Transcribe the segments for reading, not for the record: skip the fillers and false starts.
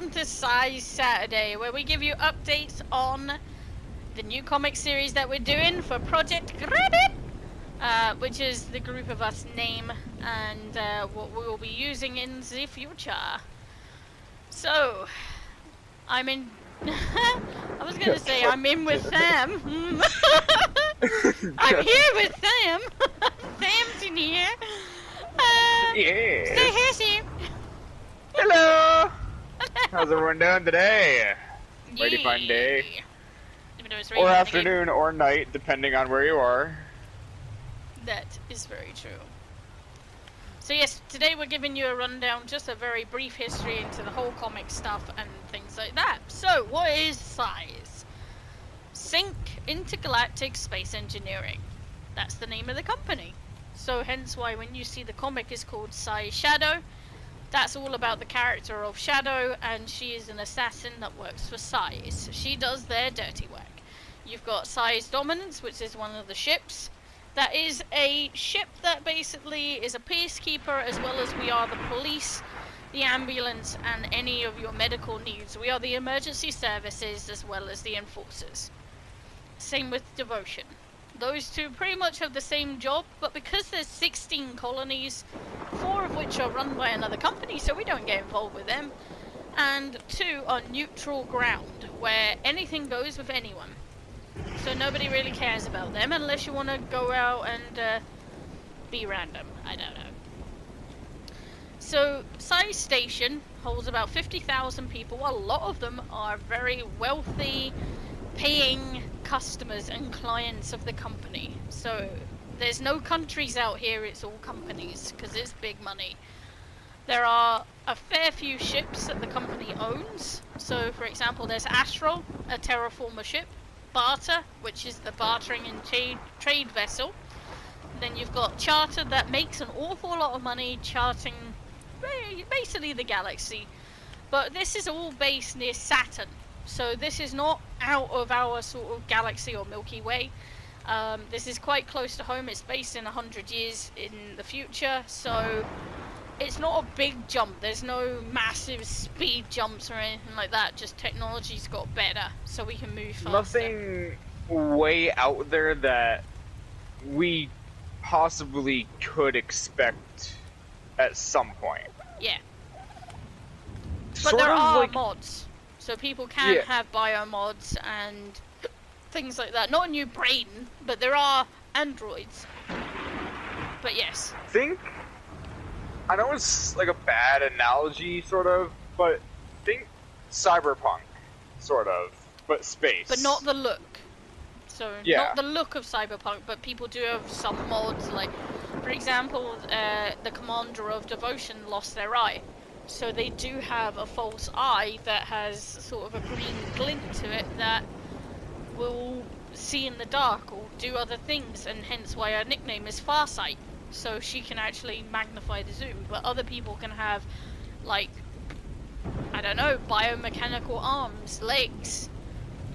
welcome to S.I.S.E Saturday, where we give you updates on the new comic series that we're doing for Project Rabbit, which is the group of us name, and what we will be using in the future. So, I'm in... I was gonna say I'm in with Sam. I'm here with Sam. Sam's in here. Yes. Stay here, Sam. Hello. How's everyone doing today? Mighty fine day. Or afternoon or night, depending on where you are. That is very true. So yes, today we're giving you a rundown, just a very brief history into the whole comic stuff and things like that. So, what is S.I.S.E? Sync Intergalactic Space Engineering. That's the name of the company. So hence why when you see the comic is called S.I.S.E Shadow, that's all about the character of Shadow, and she is an assassin that works for S.I.S.E. She does their dirty work. You've got S.I.S.E Dominance, which is one of the ships. That is a ship that basically is a peacekeeper, as well as we are the police, the ambulance, and any of your medical needs. We are the emergency services as well as the enforcers. Same with Devotion. Those two pretty much have the same job, but because there's 16 colonies, 4 of which are run by another company, so we don't get involved with them, and 2 are neutral ground, where anything goes with anyone. So nobody really cares about them unless you want to go out and be random. I don't know. So S.I.S.E Station holds about 50,000 people. A lot of them are very wealthy, paying customers and clients of the company. So there's no countries out here, it's all companies, because it's big money. There are a fair few ships that the company owns. So for example, there's Astral, a terraformer ship. Barter, which is the bartering and trade vessel. Then you've got Charter, that makes an awful lot of money charting basically the galaxy. But this is all based near Saturn. So this is not out of our sort of galaxy or Milky Way. This is quite close to home. It's based in 100 years in the future. So it's not a big jump. There's no massive speed jumps or anything like that. Just technology's got better, so we can move faster. Nothing way out there that we possibly could expect at some point. Yeah. But Sort there of are like... mods. So people can have bio mods and things like that. Not a new brain, but there are androids. But yes. I know it's like a bad analogy, sort of, but think cyberpunk, sort of, but space. But not the look. So, not the look of cyberpunk, but people do have some mods, like, for example, the commander of Devotion lost their eye. So they do have a false eye that has sort of a green glint to it that will see in the dark or do other things, and hence why her nickname is Farsight. So she can actually magnify the zoom, but other people can have, like, I don't know, biomechanical arms, legs,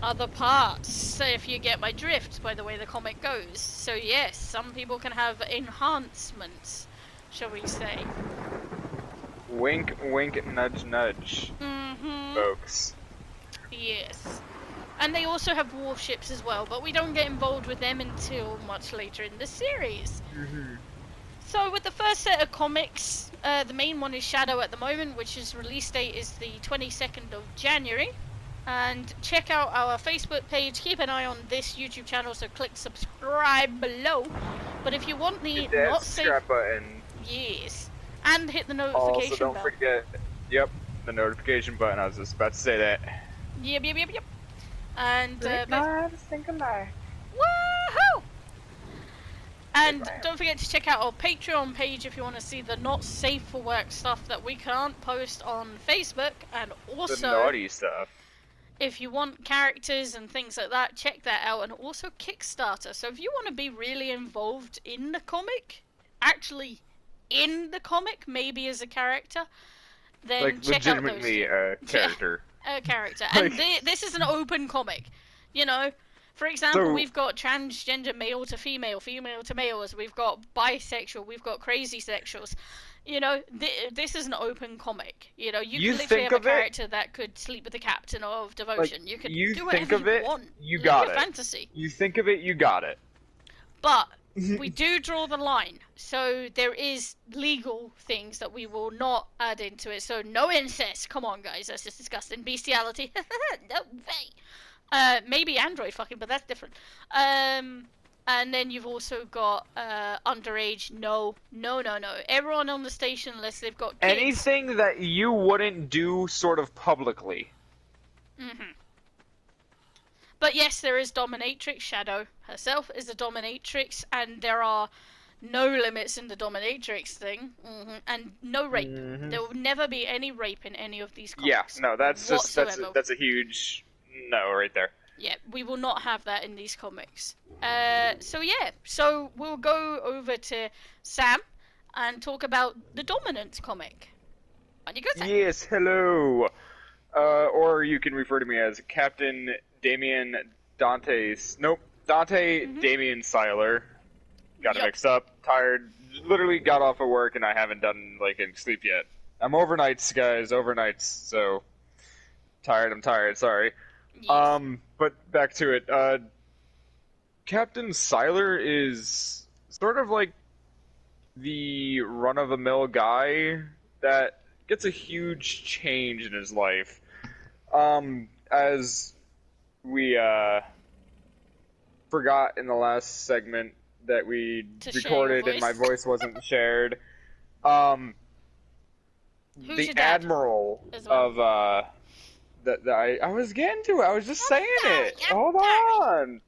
other parts, so if you get my drift by the way the comic goes. So yes, some people can have enhancements, shall we say. Wink, wink, nudge, nudge, folks. Yes. And they also have warships as well, but we don't get involved with them until much later in the series. So with the first set of comics, the main one is Shadow at the moment, which his release date is the 22nd of January. And check out our Facebook page, keep an eye on this YouTube channel, so click subscribe below. But if you want the hit that subscribe button. Yes. And hit the notification also, don't bell. forget, the notification button, I was just about to say that. Yep. And, Woohoo! And don't forget to check out our Patreon page if you want to see the not safe for work stuff that we can't post on Facebook, and also the naughty stuff. If you want characters and things like that, check that out, and also Kickstarter. So if you want to be really involved in the comic, actually in the comic, maybe as a character, then like check out those legitimately a character. Yeah, a character. And this is an open comic, you know. For example, we've got transgender male to female, female to males, we've got bisexual, we've got crazy sexuals. You know, this is an open comic. You know, you You can literally think have a of it, character that could sleep with the captain of like, devotion. You could you do think whatever of you it, want. you Live got your it. fantasy. You think of it, you got it. But we do draw the line. So there is legal things that we will not add into it. So no incest. Come on, guys. That's just disgusting. Bestiality. No way. Maybe android fucking, but that's different. And then you've also got underage. No. Everyone on the station, unless they've got kids. Anything that you wouldn't do sort of publicly. Mm-hmm. But yes, there is dominatrix. Shadow herself is a dominatrix, and there are no limits in the dominatrix thing, and no rape. There will never be any rape in any of these comics. Yeah, no, that's just that's a huge no right there. Yeah, we will not have that in these comics. So we'll go over to Sam and talk about the Dominance comic. On you go, Sam. Yes, hello. Or you can refer to me as Captain Damien Dante Damien Seiler. Got it mixed up. Tired. Literally got off of work and I haven't done like any sleep yet. I'm overnights, guys. Overnights. So I'm tired. Sorry. Yes. But back to it. Captain Seiler is sort of like the run-of-the-mill guy that gets a huge change in his life. As we forgot in the last segment that we recorded and my voice wasn't shared. The admiral of I was getting to it. I was just saying it. Hold on.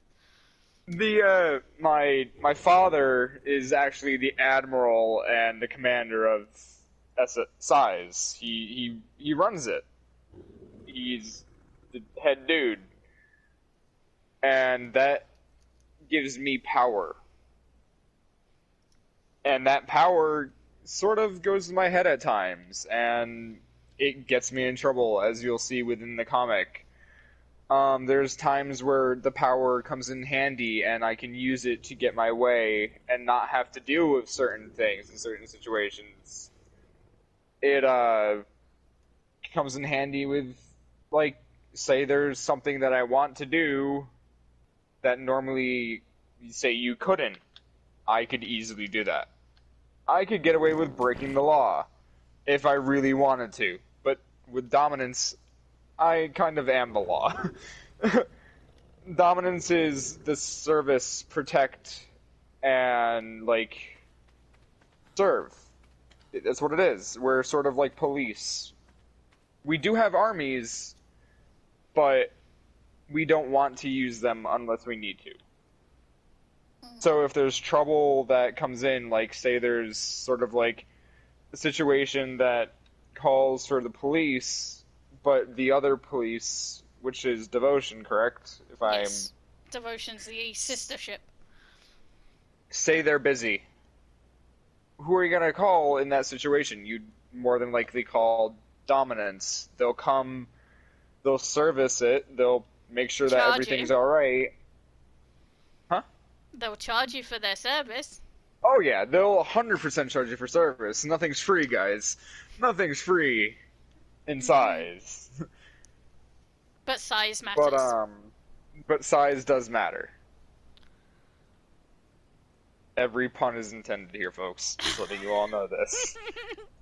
The my father is actually the admiral and the commander of S.I.S.E. He runs it. He's the head dude, and that gives me power. And that power sort of goes to my head at times, and it gets me in trouble, as you'll see within the comic. There's times where the power comes in handy, and I can use it to get my way and not have to deal with certain things in certain situations. It comes in handy with, like, say there's something that I want to do that normally, say, you couldn't. I could easily do that. I could get away with breaking the law if I really wanted to, but with dominance, I kind of am the law. Dominance is the service, protect, and, like, serve. That's what it is. We're sort of like police. We do have armies, but we don't want to use them unless we need to. So if there's trouble that comes in, like, say there's sort of like a situation that calls for the police, but the other police, which is Devotion, correct? Yes. Devotion's the sister ship. Say they're busy. Who are you going to call in that situation? You'd more than likely call Dominance. They'll come, they'll service it, they'll make sure that everything's alright. Huh? They'll charge you for their service. Oh yeah, they'll 100% charge you for service. Nothing's free, guys. Nothing's free in size. But size matters. But size does matter. Every pun is intended here, folks. Just letting you all know this.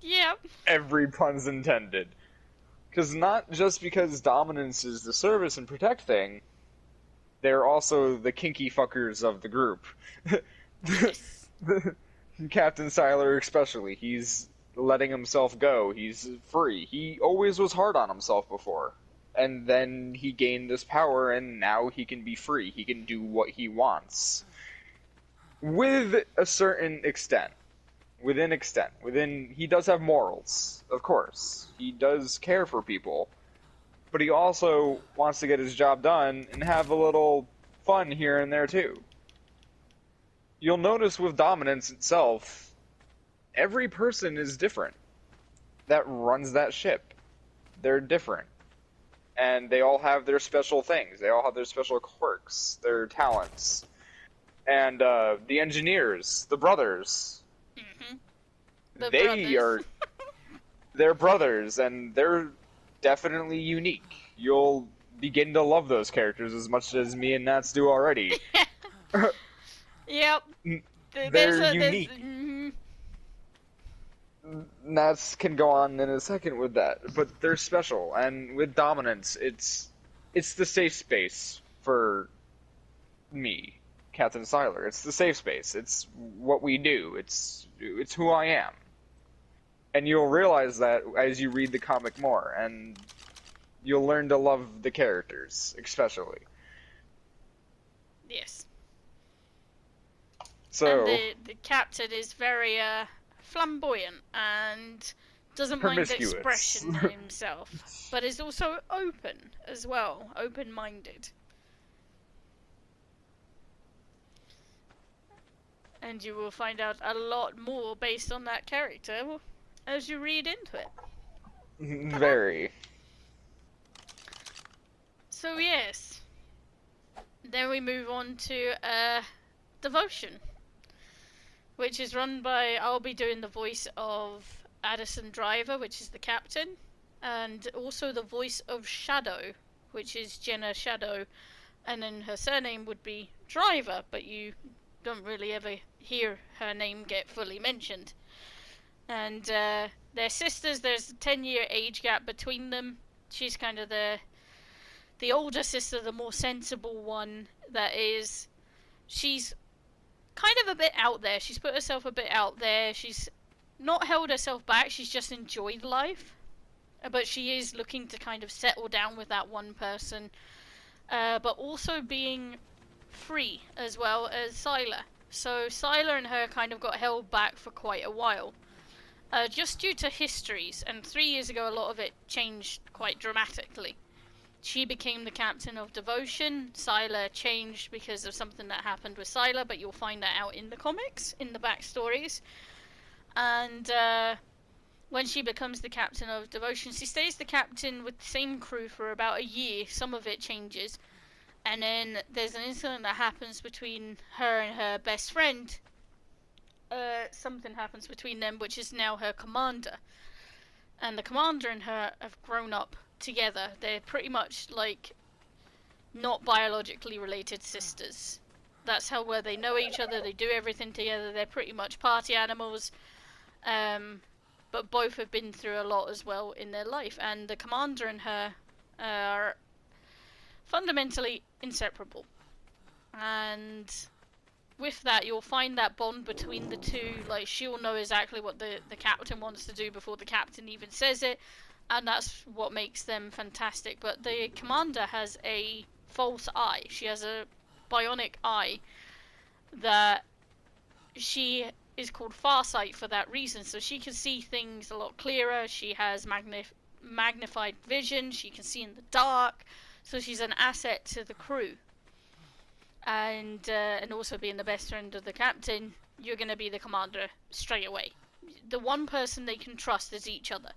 Yep. Every pun's intended. Because not just because dominance is the service and protect thing, they're also the kinky fuckers of the group. Yes. Captain Seiler especially. He's letting himself go. He's free. He always was hard on himself before. And then he gained this power, and now he can be free. He can do what he wants. With a certain extent. He does have morals, of course. He does care for people. But he also wants to get his job done and have a little fun here and there, too. You'll notice with Dominance itself, every person is different that runs that ship. They're different. And they all have their special things. They all have their special quirks, their talents. And the engineers, the brothers, The they brothers. are they're brothers, and they're definitely unique. You'll begin to love those characters as much as me and Nats do already. Yep. They're There's. unique. Nats can go on in a second with that, but they're special. And with dominance, it's the safe space for me, Captain Siler. It's the safe space. It's what we do. It's who I am. And you'll realize that as you read the comic more, and you'll learn to love the characters, especially. Yes. And So, the captain is very flamboyant and doesn't mind promiscuous. expression himself, but is also open as well, open-minded. And you will find out a lot more based on that character as you read into it. Very. So yes, then we move on to Devotion, which is run by, I'll be doing the voice of Addison Driver, which is the captain, and also the voice of Shadow, which is Jenna Shadow, and then her surname would be Driver, but you don't really ever hear her name get fully mentioned. And they're sisters. There's a 10-year age gap between them. She's kind of the older sister, the more sensible one. She's kind of a bit out there. She's put herself a bit out there. She's not held herself back. She's just enjoyed life. But she is looking to kind of settle down with that one person. But also being free as well as Sylar. So Sylar and her kind of got held back for quite a while. Just due to histories. And 3 years ago a lot of it changed quite dramatically. She became the captain of Devotion. Sylar changed because of something that happened with Sylar, but you'll find that out in the comics, in the backstories. And when she becomes the captain of Devotion, she stays the captain with the same crew for about a year. Some of it changes. And then there's an incident that happens between her and her best friend. Something happens between them, which is now her commander. And the commander and her have grown up together. They're pretty much like not biologically related sisters. That's how well they know each other. They do everything together. They're pretty much party animals. But both have been through a lot as well in their life. And the commander and her are fundamentally inseparable. And with that, you'll find that bond between the two. Like, she'll know exactly what the captain wants to do before the captain even says it. And that's what makes them fantastic. But the commander has a false eye. She has a bionic eye that she is called Farsight for that reason. So she can see things a lot clearer. She has magnified vision. She can see in the dark. So she's an asset to the crew. And also being the best friend of the captain, you're going to be the commander straight away. The one person they can trust is each other.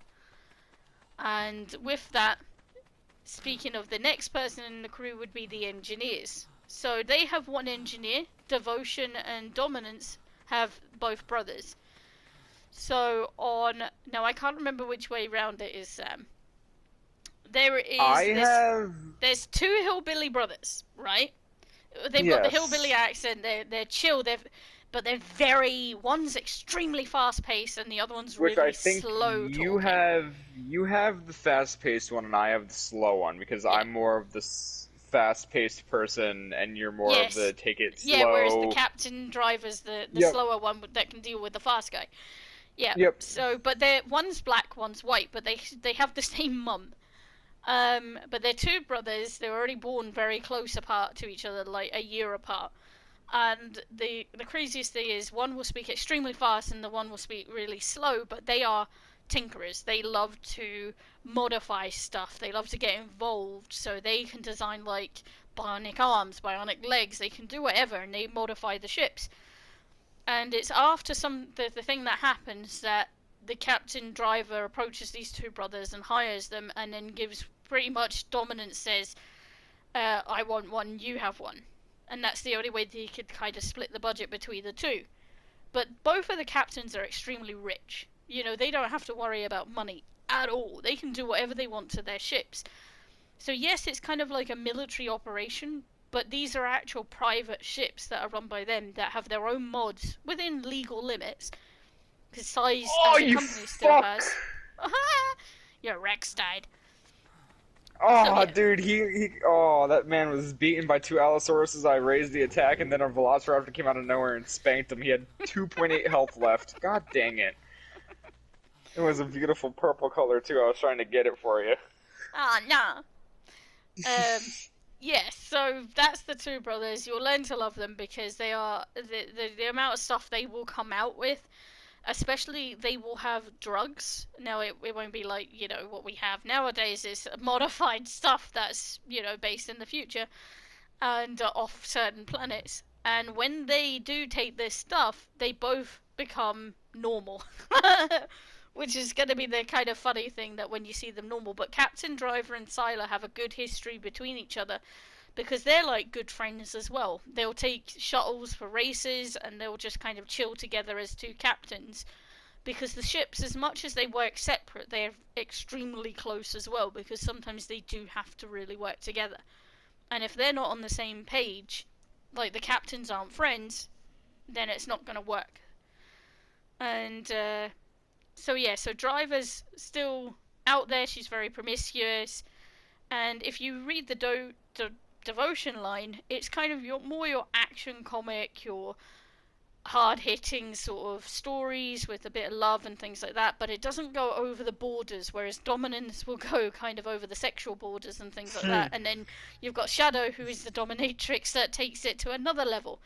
And with that, speaking of the next person in the crew would be the engineers. So they have one engineer. Devotion and Dominance have both brothers. So now I can't remember which way round it is, Sam. There's two hillbilly brothers, right? They've got the hillbilly accent. They're chill. But they're one's extremely fast paced and the other one's Which really I think slow you talking. you have the fast paced one and I have the slow one because I'm more of the fast paced person and you're more of the take it slow. Yeah, whereas the captain driver's the slower one that can deal with the fast guy. Yeah. Yep. So, but one's black, one's white, but they have the same mum. But they're two brothers. They're already born very close apart to each other, like a year apart. And the craziest thing is one will speak extremely fast and the one will speak really slow, but they are tinkerers. They love to modify stuff. They love to get involved, so they can design like bionic arms, bionic legs. They can do whatever, and they modify the ships. And it's after the thing that happens that the captain driver approaches these two brothers and hires them, and then gives pretty much Dominance says, I want one, you have one. And that's the only way that he could kind of split the budget between the two. But both of the captains are extremely rich. You know, they don't have to worry about money at all. They can do whatever they want to their ships. So yes, it's kind of like a military operation, but these are actual private ships that are run by them that have their own mods within legal limits. Because S.I.S.E. Oh, as a you company still fuck! has. Your Rex died. So Oh, yeah. dude, that man was beaten by two Allosauruses. I raised the attack, and then a Velociraptor came out of nowhere and spanked him. He had 2.8 health left. God dang it. It was a beautiful purple color, too. I was trying to get it for you. Ah, oh, nah. Yes, so that's the two brothers. You'll learn to love them because they are the amount of stuff they will come out with. Especially, they will have drugs. Now, it won't be like, you know, what we have nowadays is modified stuff that's, you know, based in the future and off certain planets. And when they do take this stuff, they both become normal. Which is going to be the kind of funny thing that when you see them normal. But Captain Driver and Siler have a good history between each other because they're like good friends as well. They'll take shuttles for races and they'll just kind of chill together as two captains because the ships, as much as they work separate, they're extremely close as well because sometimes they do have to really work together. And if they're not on the same page, like the captains aren't friends, then it's not going to work. And so yeah, so Driver's still out there. She's very promiscuous, and if you read the devotion line, it's kind of your action comic, your hard hitting sort of stories with a bit of love and things like that, but it doesn't go over the borders, whereas Dominance will go kind of over the sexual borders and things like that. And then you've got Shadow, who is the dominatrix that takes it to another level.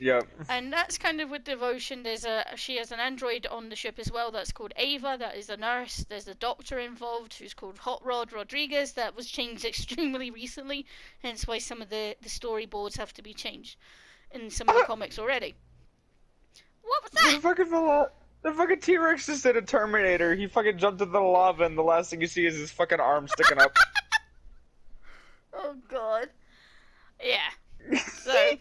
Yep. And that's kind of with Devotion. She has an android on the ship as well that's called Ava, that is a nurse. There's a doctor involved who's called Hot Rod Rodriguez that was changed extremely recently, hence why some of the storyboards have to be changed in some of the comics already. What was that? The fucking T-Rex just did a Terminator. He fucking jumped into the lava, and the last thing you see is his fucking arm sticking up. Oh god. Yeah. So.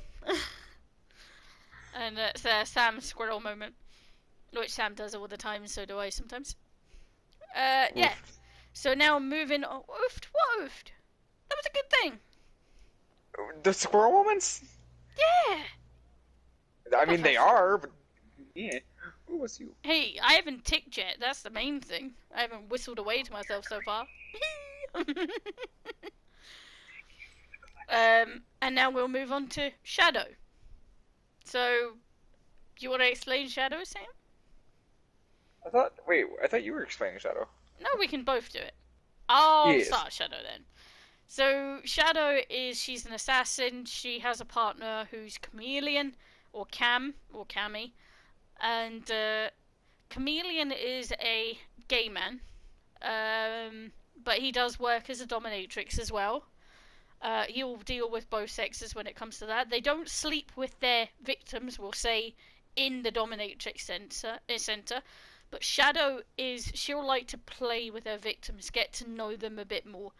And it's a Sam Squirrel moment, which Sam does all the time, and so do I sometimes. Yeah. So now moving on. Oofed? What oofed? That was a good thing. The squirrel moments? Yeah. I mean, they are, but yeah. Who was you? Hey, I haven't ticked yet. That's the main thing. I haven't whistled away to myself so far. And now we'll move on to Shadow. So, do you want to explain Shadow, Sam? I thought you were explaining Shadow. No, we can both do it. I'll Yes. start Shadow then. So, Shadow she's an assassin. She has a partner who's Chameleon, or Cam, or Cammy. And Chameleon is a gay man. But he does work as a dominatrix as well. He'll deal with both sexes when it comes to that. They don't sleep with their victims, we'll say, in the dominatrix center. But Shadow she'll like to play with her victims, get to know them a bit more.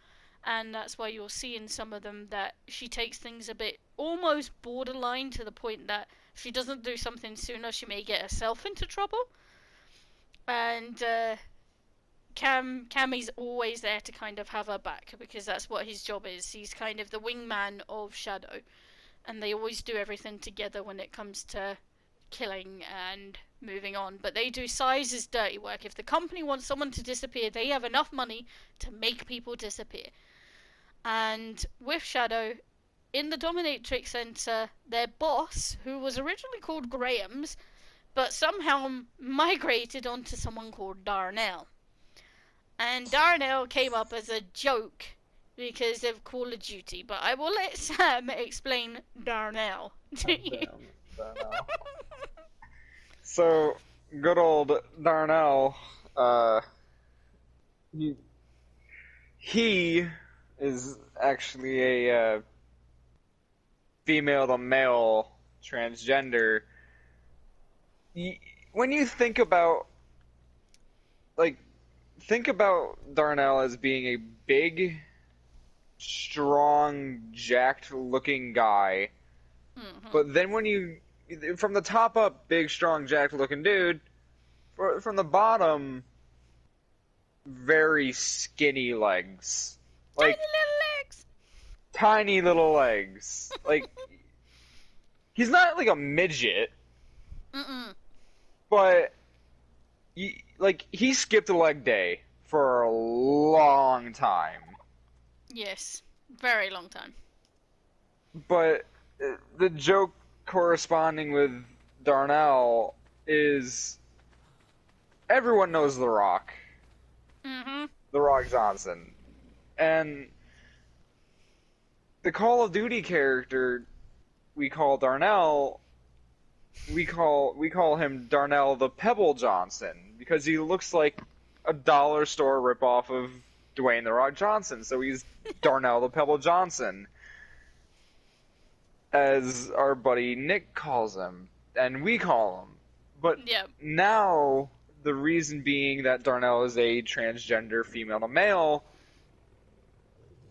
And that's why you'll see in some of them that she takes things a bit almost borderline to the point that if she doesn't do something sooner, she may get herself into trouble. And Cammy's always there to kind of have her back because that's what his job is. He's kind of the wingman of Shadow, and they always do everything together when it comes to killing and moving on. But they do S.I.S.E's dirty work. If the company wants someone to disappear, they have enough money to make people disappear. And with Shadow, in the Dominatrix Center, their boss, who was originally called Graham's, but somehow migrated onto someone called Darnell. And Darnell came up as a joke because of Call of Duty, but I will let Sam explain Darnell to you. Darnell. So, good old Darnell, he is actually a female to male transgender. When you think about, think about Darnell as being a big, strong, jacked-looking guy. Mm-hmm. But then from the top up, big, strong, jacked-looking dude, from the bottom, very skinny legs. Tiny Like, little legs. tiny little legs. Like, he's not like a midget, Mm-mm. but he skipped a leg day for a long time. Yes. Very long time. But the joke corresponding with Darnell is everyone knows The Rock. Mm-hmm. The Rock Johnson. And the Call of Duty character we call Darnell, we call him Darnell the Pebble Johnson because he looks like a dollar store ripoff of Dwayne the Rock Johnson. So he's Darnell the Pebble Johnson, as our buddy Nick calls him, and we call him. But Yep. now the reason being that Darnell is a transgender female to male.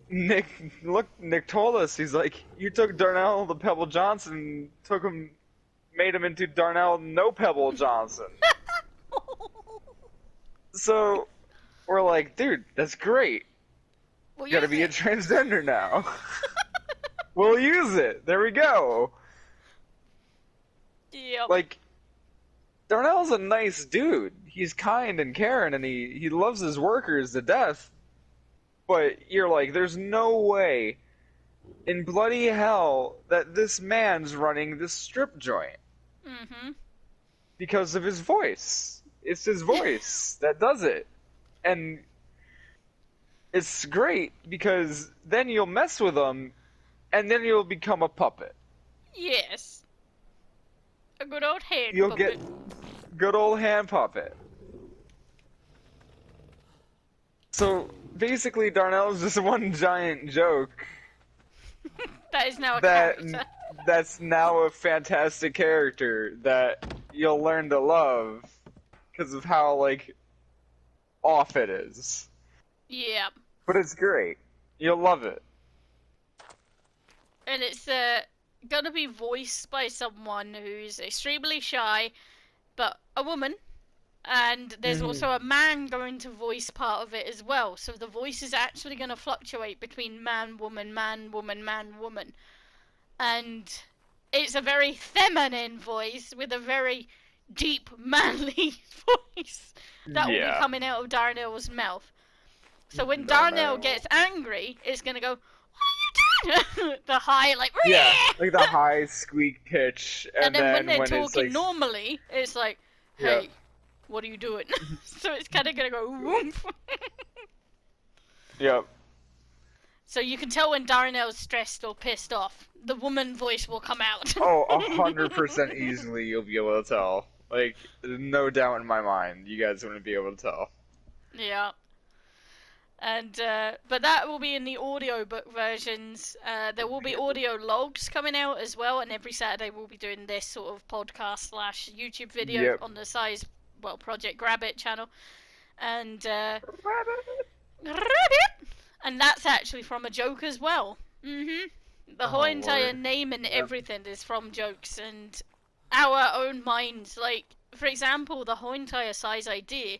Nick told us, he's like, you took Darnell the Pebble Johnson, made him into Darnell no Pebble Johnson. So we're like, dude, that's great. Well, Gotta be a transgender now. We'll use it. There we go. Yep. Like, Darnell's a nice dude. He's kind and caring, and he loves his workers to death. But you're like, there's no way in bloody hell that this man's running this strip joint. Mm-hmm. Because of his voice. It's his voice that does it. And it's great because then you'll mess with him, and then you'll become a puppet. Yes. A good old hand You'll puppet. get good old hand puppet. So basically, Darnell's just one giant joke That is now a character. that's now a fantastic character that you'll learn to love because of how like off it is. Yeah. But it's great. You'll love it. And it's gonna be voiced by someone who's extremely shy, but a woman. And there's also a man going to voice part of it as well. So the voice is actually going to fluctuate between man, woman, man, woman, man, woman. And it's a very feminine voice with a very deep, manly voice that will be coming out of Darnell's mouth. So when Darnell gets angry, it's going to go, what are you doing? The high, like, yeah, like the high squeak pitch. And then when they're it's talking like, normally, it's like, hey, what are you doing? So it's kind of going to go, whoomp. Yep. So you can tell when Darnell's stressed or pissed off. The woman voice will come out. Oh, 100% easily you'll be able to tell. Like, there's no doubt in my mind you guys wouldn't be able to tell. Yeah. And, but that will be in the audiobook versions. There will be audio logs coming out as well, and every Saturday we'll be doing this sort of podcast / YouTube video on the S.I.S.E, Project Rabbit channel. And, Rabbit! And that's actually from a joke as well. The whole entire name and everything is from jokes and our own minds. Like, for example, the whole entire S.I.S.E idea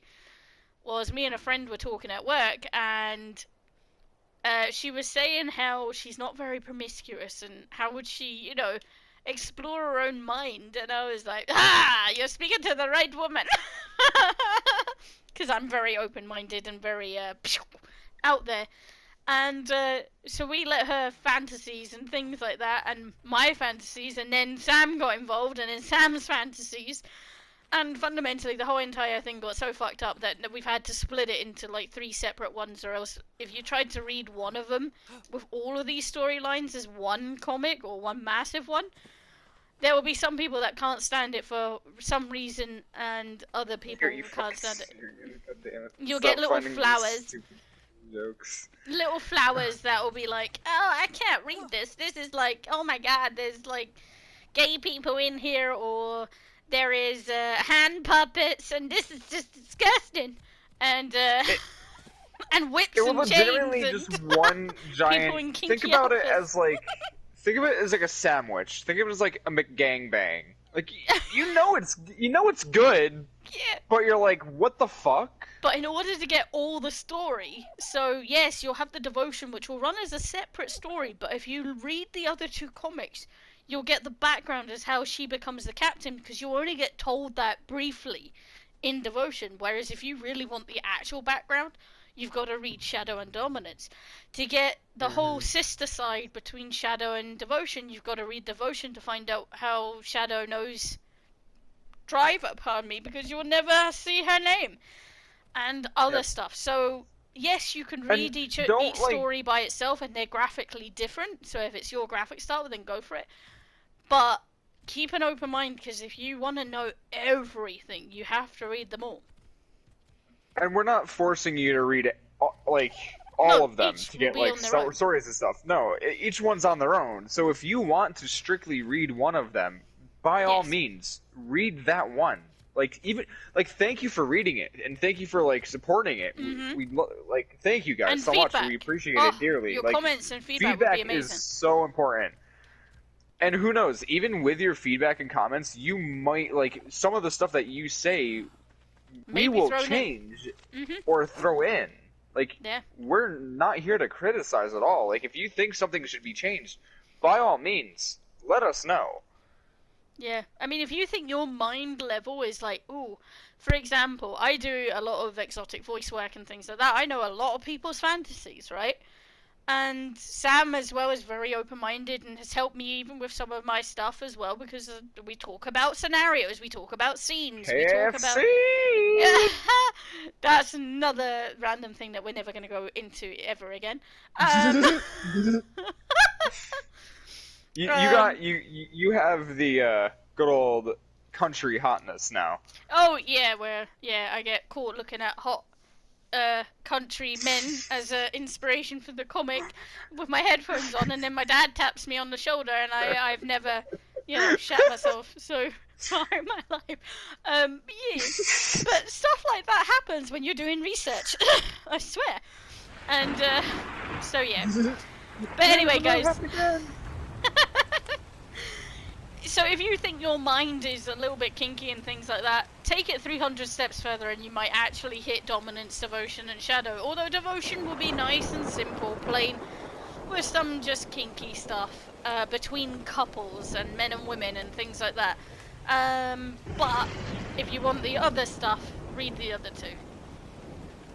was me and a friend were talking at work, and she was saying how she's not very promiscuous and how would she, explore her own mind. And I was like, you're speaking to the right woman. Because I'm very open-minded and very out there. And so we let her fantasies and things like that, and my fantasies, and then Sam got involved, and in Sam's fantasies. And fundamentally, the whole entire thing got so fucked up that we've had to split it into like 3 separate ones, or else if you tried to read one of them with all of these storylines as one comic or one massive one, there will be some people that can't stand it for some reason, and other people can't stand it. You'll get little flowers. Jokes. Little flowers that will be like, oh, I can't read this. This is like, oh my god, there's like gay people in here, or there is hand puppets, and this is just disgusting. And and whips and chains. It was legitimately just one giant. Think about it as like a sandwich. Think of it as like a McGangbang. Like, you know it's good, Yeah. but you're like, what the fuck? But in order to get all the story, so yes, you'll have the devotion, which will run as a separate story, but if you read the other two comics, you'll get the background as how she becomes the captain, because you only get told that briefly in devotion, whereas if you really want the actual background, you've got to read Shadow and Dominance. To get the whole sister side between Shadow and Devotion, you've got to read Devotion to find out how Shadow knows Driver, pardon me, because you'll never see her name. And other Yep. stuff. So yes, you can And read each don't like, story by itself, and they're graphically different. So if it's your graphic style, then go for it. But keep an open mind, because if you want to know everything, you have to read them all. and we're not forcing you to read like all No, of them each to will get be like on their own. stories and stuff. No, each one's on their own. So if you want to strictly read one of them, by all Yes. means, read that one. Like, even like, thank you for reading it, and thank you for like supporting it. We like, thank you guys And so feedback. much. We appreciate Oh, it dearly. your Like, comments and feedback would be feedback is amazing. so important. And who knows, even with your feedback and comments, you might like some of the stuff that you say we Maybe will thrown change in. or throw in. Like, Yeah. we're not here to criticize at all. Like, if you think something should be changed, by all means, let us know. Yeah, I mean, if you think your mind level is like, ooh, for example, I do a lot of exotic voice work and things like that. I know a lot of people's fantasies, right? And Sam as well is very open-minded and has helped me even with some of my stuff as well, because we talk about scenarios, we talk about scenes, we talk about... KFC! That's another random thing that we're never going to go into ever again. You have the good old country hotness now. Oh yeah, I get caught looking at hot country men as an inspiration for the comic with my headphones on, and then my dad taps me on the shoulder, and I've never, shat myself so far in my life. Yeah, but stuff like that happens when you're doing research. I swear. And so yeah. But anyway, guys. So if you think your mind is a little bit kinky and things like that, take it 300 steps further and you might actually hit Dominance, Devotion, and Shadow. Although Devotion will be nice and simple, plain, with some just kinky stuff between couples and men and women and things like that. But if you want the other stuff, read the other two.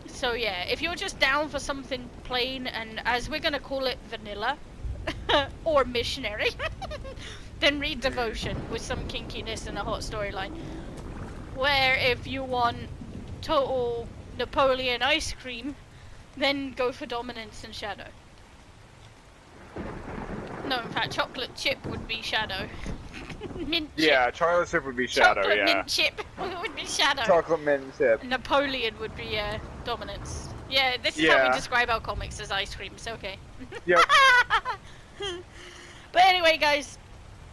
So yeah, if you're just down for something plain, and as we're going to call it, vanilla, or missionary, then read Devotion with some kinkiness and a hot storyline. Where if you want total Napoleon ice cream, then go for Dominance and Shadow. No, in fact, chocolate chip would be Shadow. Mint chip. Yeah, chocolate chip would be Shadow, Chocolate yeah. mint chip would be Shadow. Chocolate mint chip. Napoleon would be Dominance. Yeah, this is how we describe our comics, as ice cream, so okay. Yep. But anyway, guys,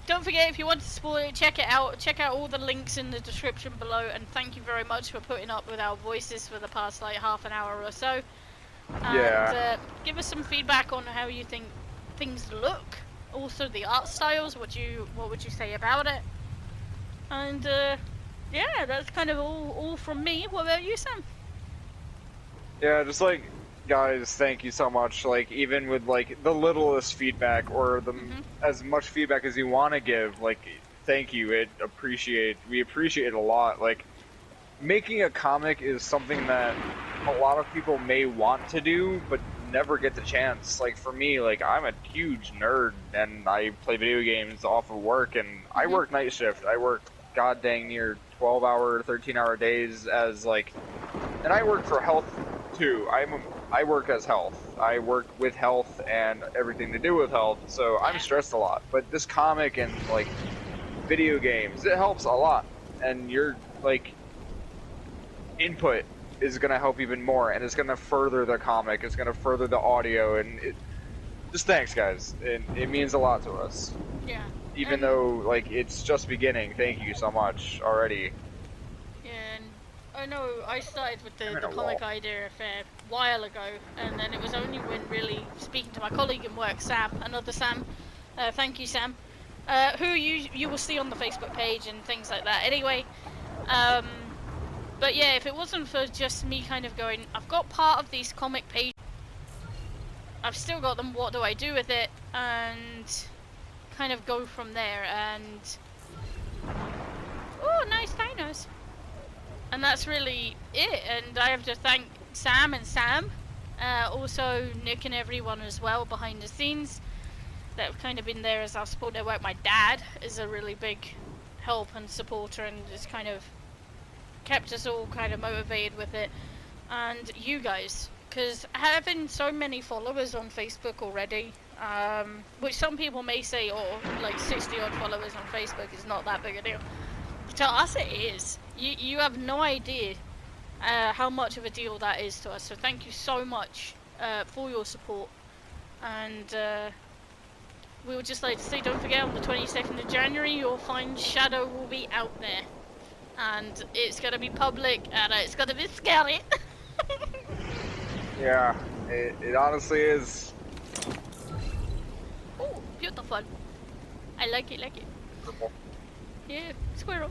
don't forget, if you want to support it, check it out. Check out all the links in the description below, and thank you very much for putting up with our voices for the past like half an hour or so. And give us some feedback on how you think things look. Also the art styles, what would you say about it? And yeah, that's kind of all from me. What about you, Sam? Yeah, just like, guys, thank you so much. Like, even with like the littlest feedback or the as much feedback as you want to give, like, thank you. We appreciate it a lot. Like, making a comic is something that a lot of people may want to do, but never get the chance. Like, for me, like, I'm a huge nerd, and I play video games off of work, and I work night shift. I work god dang near 12-hour, 13-hour days as, like, and I work for health, too. I work as health. I work with health and everything to do with health, so I'm stressed a lot. But this comic and, like, video games, it helps a lot. And your, like, input is going to help even more, and it's going to further the comic, it's going to further the audio, and just thanks, guys. It means a lot to us. Yeah. Even though, like, it's just beginning, thank you so much already. Yeah, and I know I started with the comic idea a fair while ago, and then it was only when really speaking to my colleague in work, Sam, another Sam, thank you, Sam, who you will see on the Facebook page and things like that. Anyway, but yeah, if it wasn't for just me kind of going, I've got part of these comic pages, I've still got them, what do I do with it, and kind of go from there. And oh, nice dinos. And that's really it. And I have to thank Sam and Sam, also Nick and everyone as well behind the scenes that have kind of been there as our support network. My dad is a really big help and supporter and has kind of kept us all kind of motivated with it. And you guys, because having so many followers on Facebook already, which some people may say, oh, like 60 odd followers on Facebook is not that big a deal. To us it is. You have no idea how much of a deal that is to us. So thank you so much for your support. And we would just like to say, don't forget on the 22nd of January, you'll find Shadow will be out there. And it's going to be public and it's going to be scary. Yeah, it honestly is. Oh, beautiful. I like it, Purple. Yeah, squirrel.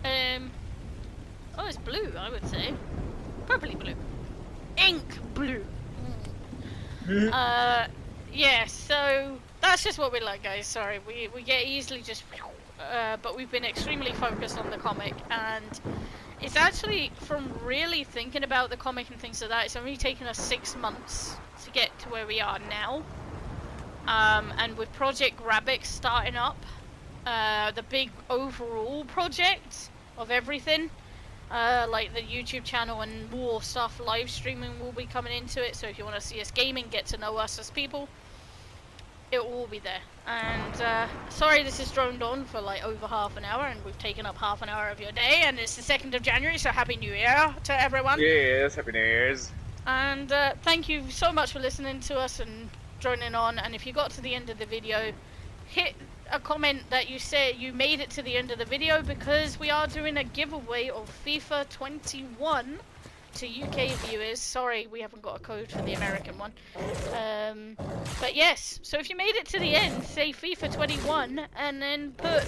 Oh, it's blue, I would say. Purpley blue. Ink blue. Yeah, so that's just what we like, guys. Sorry, we get easily just... but we've been extremely focused on the comic, and it's actually, from really thinking about the comic and things like that, it's only taken us 6 months to get to where we are now. And with Project Grabbix starting up, the big overall project of everything, like the YouTube channel and more stuff, live streaming will be coming into it. So if you want to see us gaming, get to know us as people, it will all be there. And sorry this has droned on for like over half an hour, and we've taken up half an hour of your day, and it's the 2nd of January, so Happy New Year to everyone. Yes, Happy New Year's. And thank you so much for listening to us and droning on. And if you got to the end of the video, hit a comment that you say you made it to the end of the video, because we are doing a giveaway of FIFA 21 to UK viewers. Sorry, we haven't got a code for the American one. But yes, so if you made it to the end, say FIFA 21 and then put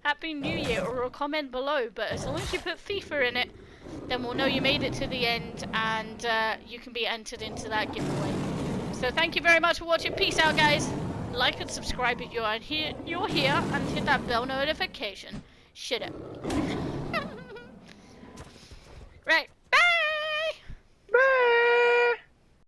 Happy New Year or a comment below. But as long as you put FIFA in it, then we'll know you made it to the end, and you can be entered into that giveaway. So thank you very much for watching. Peace out, guys. Like and subscribe if you're here, and hit that bell notification. Shit it.